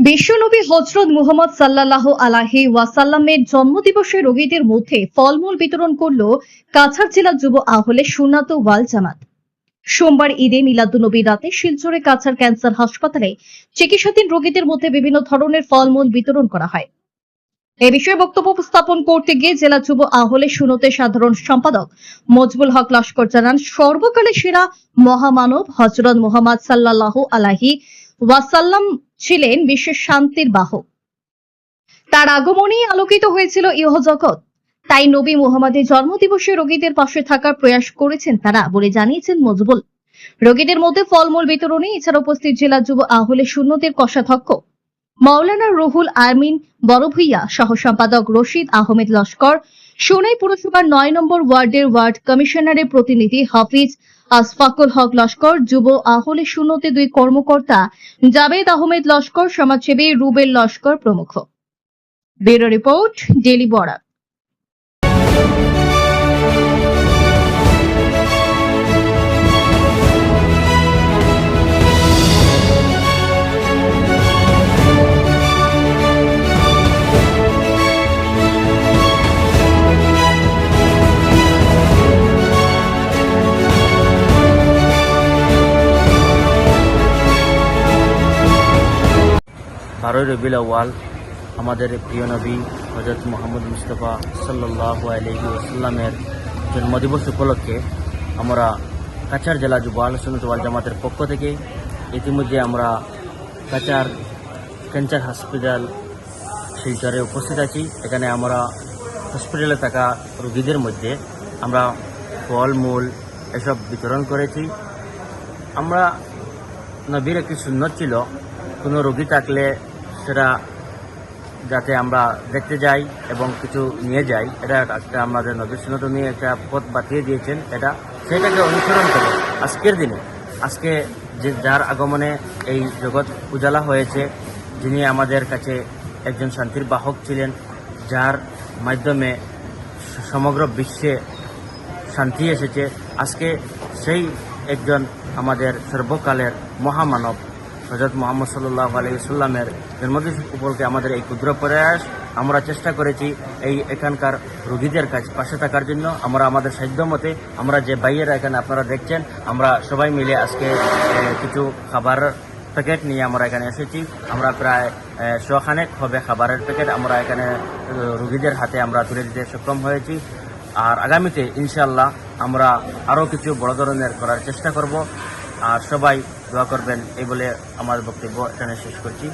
বিশ্বনবী হযরত মুহাম্মদ সাল্লাল্লাহু আলাইহি ওয়াসাল্লামের জন্মদিবসে রোগীদের মধ্যে ফলমূল বিতরণ করল কাছাড় জেলা যুব আহলে সুন্নাত ওয়াল জামাত। সোমবার ঈদে মিলাদুন্নবীর রাতে শিলচরে কাছাড় ক্যান্সার হাসপাতালে চিকিৎসাধীন রোগীদের মধ্যে বিভিন্ন ধরনের ফলমূল বিতরণ করা হয়। এ বিষয়ে বক্তব্য উপস্থাপন করতে গিয়ে জেলা যুব আহলে সুন্নতের সাধারণ সম্পাদক মজবুল হক লস্কর জানান, সর্বকালের সেরা মহামানব হযরত মুহাম্মদ সাল্লাল্লাহু আলাইহি ওয়াসাল্লাম ছিলেন বিশ্বের শান্তির বাহক। তার আগমনেই আলোকিত হয়েছিল ইহজগৎ। তাই নবী মুহাম্মদের জন্মদিবসে রোগীদের পাশে থাকার প্রয়াস করেছেন তারা বলে জানিয়েছেন মজবুল। রোগীদের মধ্যে ফলমূল বিতরণে এছাড়া উপস্থিত জেলা যুব আহলে সুন্নতের কোষাধ্যক্ষ মাওলানা রুহুল আমিন বড় ভূঁইয়া, সহ সম্পাদক রশিদ আহমেদ লস্কর, সোনাই পুরসভার ৯ নম্বর ওয়ার্ডের ওয়ার্ড কমিশনারের প্রতিনিধি হাফিজ আশফাকুল হক লস্কর, যুব আহলে সুন্নতের ২ কর্মকর্তা জাবেদ আহমেদ লস্কর, সমাজসেবী রুবেল লস্কর প্রমুখ। Bureau report, daily Barak. Rabiul Awal আমাদের প্রিয় নবী হযরত মুহাম্মদ মুস্তাফা সাল্লাল্লাহু আলাইহি ওয়াসাল্লামের জন্মদিবস উপলক্ষে আমরা কাছাড় জেলা যুব আহলে সুন্নাত ওয়াল জামাতের পক্ষ থেকে ইতিমধ্যে আমরা কাছাড় ক্যান্সার হসপিটাল শিলচরে উপস্থিত আছি। এখানে আমরা হসপিটালে থাকা রোগীদের মধ্যে আমরা ফলমূল এসব বিতরণ করেছি। আমরা নবীর একটি সুন্নত ছিল, কোনো রোগী থাকলে সেটা যাতে আমরা দেখতে যাই এবং কিছু নিয়ে যাই, এটা একটা আমাদের নবীর সুন্নত নিয়ে একটা পথ বাতিয়ে দিয়েছেন। সেটাকে অনুসরণ করে আজকের দিনে আজকে যার আগমনে এই জগৎ উজালা হয়েছে, যিনি আমাদের কাছে একজন শান্তির বাহক ছিলেন, যার মাধ্যমে সমগ্র বিশ্বে শান্তি এসেছে, আজকে সেই একজন আমাদের সর্বকালের মহামানব হযরত মুহাম্মদ সাল্লাল্লাহু আলাইহি ওয়াসাল্লামের জন্মদিন উপলক্ষে আমাদের এই ক্ষুদ্র প্রয়াস আমরা চেষ্টা করেছি এখানকার রোগীদের কাছে পাশে থাকার জন্য। আমরা আমাদের সাধ্য মতে আমরা যে ভাইয়েরা এখানে আপনারা দেখছেন, আমরা সবাই মিলে আজকে কিছু খাবার প্যাকেট নিয়ে আমরা এখানে এসেছি। আমরা প্রায় 100 খানেক হবে খাবারের প্যাকেট আমরা এখানে রোগীদের হাতে আমরা তুলে দিতে সক্ষম হয়েছি। আর আগামীতে ইনশাআল্লাহ আমরা আরও কিছু বড় ধরনের করার চেষ্টা করব। আর সবাই দোয়া করবেন এই বলে আমার বক্তব্য এখানে শেষ করছি।